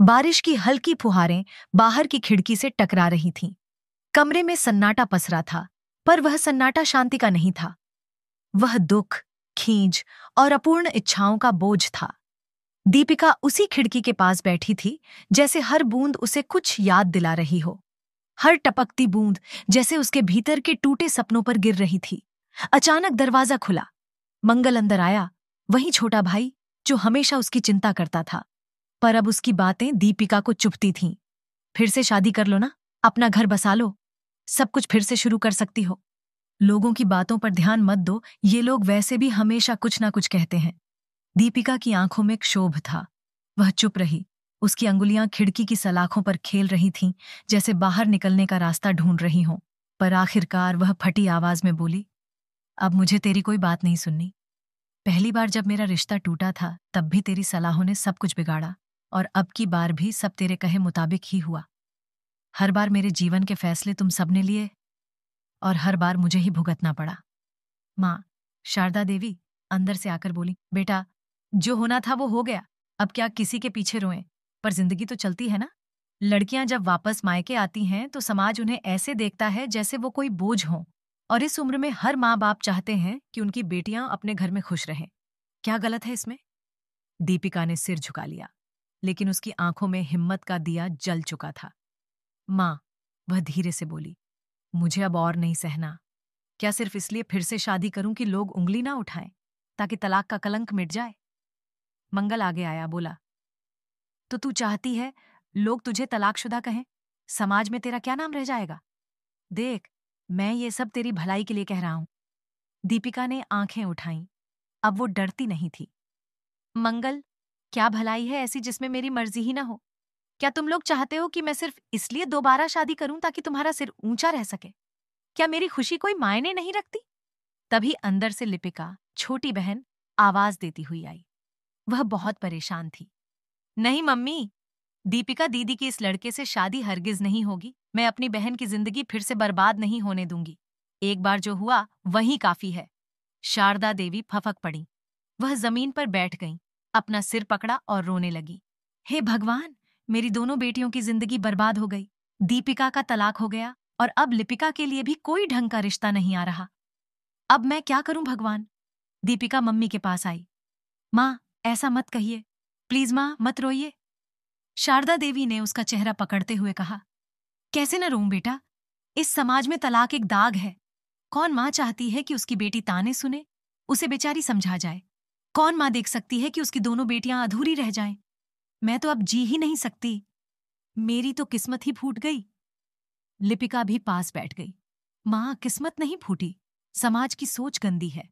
बारिश की हल्की फुहारें बाहर की खिड़की से टकरा रही थीं। कमरे में सन्नाटा पसरा था, पर वह सन्नाटा शांति का नहीं था। वह दुख, खींच और अपूर्ण इच्छाओं का बोझ था। दीपिका उसी खिड़की के पास बैठी थी, जैसे हर बूंद उसे कुछ याद दिला रही हो। हर टपकती बूंद जैसे उसके भीतर के टूटे सपनों पर गिर रही थी। अचानक दरवाजा खुला। मंगल अंदर आया, वही छोटा भाई जो हमेशा उसकी चिंता करता था। पर अब उसकी बातें दीपिका को चुभती थीं। फिर से शादी कर लो ना, अपना घर बसा लो, सब कुछ फिर से शुरू कर सकती हो। लोगों की बातों पर ध्यान मत दो, ये लोग वैसे भी हमेशा कुछ ना कुछ कहते हैं। दीपिका की आंखों में क्षोभ था। वह चुप रही। उसकी अंगुलियां खिड़की की सलाखों पर खेल रही थीं, जैसे बाहर निकलने का रास्ता ढूंढ रही हों। पर आखिरकार वह फटी आवाज में बोली, अब मुझे तेरी कोई बात नहीं सुननी। पहली बार जब मेरा रिश्ता टूटा था, तब भी तेरी सलाहों ने सब कुछ बिगाड़ा, और अब की बार भी सब तेरे कहे मुताबिक ही हुआ। हर बार मेरे जीवन के फैसले तुम सबने लिए, और हर बार मुझे ही भुगतना पड़ा। माँ शारदा देवी अंदर से आकर बोली, बेटा, जो होना था वो हो गया, अब क्या किसी के पीछे रोएं। पर जिंदगी तो चलती है ना। लड़कियां जब वापस मायके आती हैं तो समाज उन्हें ऐसे देखता है जैसे वो कोई बोझ हों, और इस उम्र में हर माँ बाप चाहते हैं कि उनकी बेटियां अपने घर में खुश रहें। क्या गलत है इसमें? दीपिका ने सिर झुका लिया, लेकिन उसकी आंखों में हिम्मत का दिया जल चुका था। माँ, वह धीरे से बोली, मुझे अब और नहीं सहना। क्या सिर्फ इसलिए फिर से शादी करूं कि लोग उंगली ना उठाएं, ताकि तलाक का कलंक मिट जाए? मंगल आगे आया, बोला, तो तू चाहती है लोग तुझे तलाकशुदा कहें? समाज में तेरा क्या नाम रह जाएगा? देख, मैं ये सब तेरी भलाई के लिए कह रहा हूं। दीपिका ने आंखें उठाईं। अब वो डरती नहीं थी। मंगल, क्या भलाई है ऐसी जिसमें मेरी मर्जी ही ना हो? क्या तुम लोग चाहते हो कि मैं सिर्फ इसलिए दोबारा शादी करूं ताकि तुम्हारा सिर ऊंचा रह सके? क्या मेरी खुशी कोई मायने नहीं रखती? तभी अंदर से लिपिका, छोटी बहन, आवाज देती हुई आई। वह बहुत परेशान थी। नहीं मम्मी, दीपिका दीदी की इस लड़के से शादी हरगिज नहीं होगी। मैं अपनी बहन की जिंदगी फिर से बर्बाद नहीं होने दूंगी। एक बार जो हुआ वही काफी है। शारदा देवी फफक पड़ी। वह जमीन पर बैठ गईं, अपना सिर पकड़ा और रोने लगी। हे भगवान, मेरी दोनों बेटियों की जिंदगी बर्बाद हो गई। दीपिका का तलाक हो गया, और अब लिपिका के लिए भी कोई ढंग का रिश्ता नहीं आ रहा। अब मैं क्या करूं भगवान? दीपिका मम्मी के पास आई। माँ, ऐसा मत कहिए, प्लीज माँ, मत रोइए। शारदा देवी ने उसका चेहरा पकड़ते हुए कहा, कैसे न रोऊं बेटा? इस समाज में तलाक एक दाग है। कौन माँ चाहती है कि उसकी बेटी ताने सुने, उसे बेचारी समझा जाए? कौन माँ देख सकती है कि उसकी दोनों बेटियां अधूरी रह जाएं? मैं तो अब जी ही नहीं सकती। मेरी तो किस्मत ही फूट गई। लिपिका भी पास बैठ गई। माँ, किस्मत नहीं फूटी, समाज की सोच गंदी है।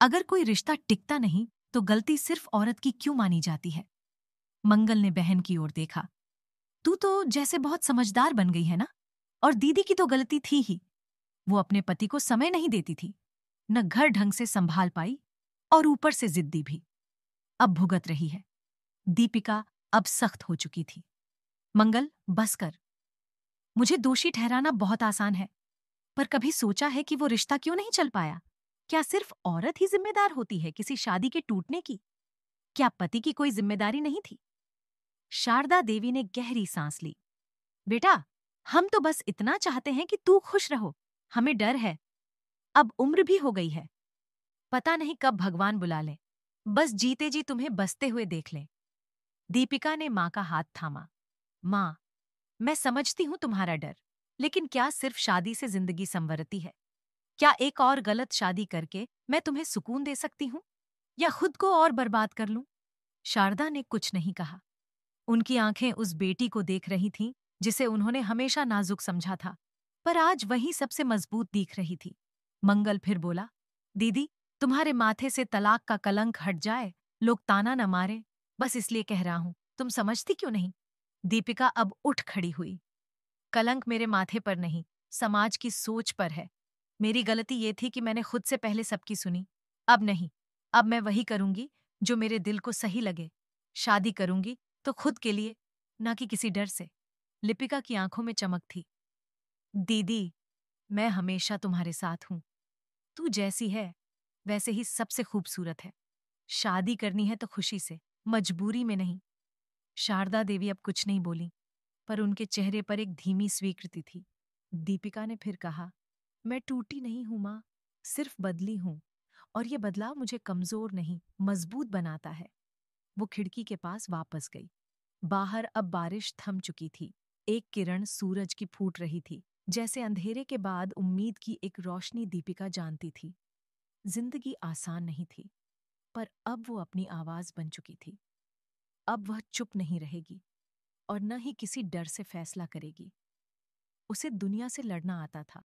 अगर कोई रिश्ता टिकता नहीं तो गलती सिर्फ औरत की क्यों मानी जाती है? मंगल ने बहन की ओर देखा। तू तो जैसे बहुत समझदार बन गई है ना। और दीदी की तो गलती थी ही। वो अपने पति को समय नहीं देती थी, न घर ढंग से संभाल पाई, और ऊपर से जिद्दी भी। अब भुगत रही है। दीपिका अब सख्त हो चुकी थी। मंगल, बस कर। मुझे दोषी ठहराना बहुत आसान है, पर कभी सोचा है कि वो रिश्ता क्यों नहीं चल पाया? क्या सिर्फ औरत ही जिम्मेदार होती है किसी शादी के टूटने की? क्या पति की कोई जिम्मेदारी नहीं थी? शारदा देवी ने गहरी सांस ली। बेटा, हम तो बस इतना चाहते हैं कि तू खुश रहो। हमें डर है, अब उम्र भी हो गई है। पता नहीं कब भगवान बुला ले। बस जीते जी तुम्हें बसते हुए देख ले। दीपिका ने माँ का हाथ थामा। माँ, मैं समझती हूँ तुम्हारा डर, लेकिन क्या सिर्फ शादी से जिंदगी संवरती है? क्या एक और गलत शादी करके मैं तुम्हें सुकून दे सकती हूँ, या खुद को और बर्बाद कर लूं? शारदा ने कुछ नहीं कहा। उनकी आंखें उस बेटी को देख रही थीं जिसे उन्होंने हमेशा नाजुक समझा था, पर आज वही सबसे मजबूत दिख रही थी। मंगल फिर बोला, दीदी, तुम्हारे माथे से तलाक का कलंक हट जाए, लोग ताना न मारे, बस इसलिए कह रहा हूं। तुम समझती क्यों नहीं? दीपिका अब उठ खड़ी हुई। कलंक मेरे माथे पर नहीं, समाज की सोच पर है। मेरी गलती ये थी कि मैंने खुद से पहले सबकी सुनी। अब नहीं, अब मैं वही करूंगी जो मेरे दिल को सही लगे। शादी करूंगी तो खुद के लिए, ना कि किसी डर से। लिपिका की आंखों में चमक थी। दीदी, मैं हमेशा तुम्हारे साथ हूं। तू जैसी है वैसे ही सबसे खूबसूरत है। शादी करनी है तो खुशी से, मजबूरी में नहीं। शारदा देवी अब कुछ नहीं बोली, पर उनके चेहरे पर एक धीमी स्वीकृति थी। दीपिका ने फिर कहा, मैं टूटी नहीं हूं मां, सिर्फ बदली हूं, और ये बदलाव मुझे कमजोर नहीं, मजबूत बनाता है। वो खिड़की के पास वापस गई। बाहर अब बारिश थम चुकी थी। एक किरण सूरज की फूट रही थी, जैसे अंधेरे के बाद उम्मीद की एक रोशनी। दीपिका जानती थी, जिंदगी आसान नहीं थी, पर अब वो अपनी आवाज बन चुकी थी। अब वह चुप नहीं रहेगी, और न ही किसी डर से फैसला करेगी। उसे दुनिया से लड़ना आता था,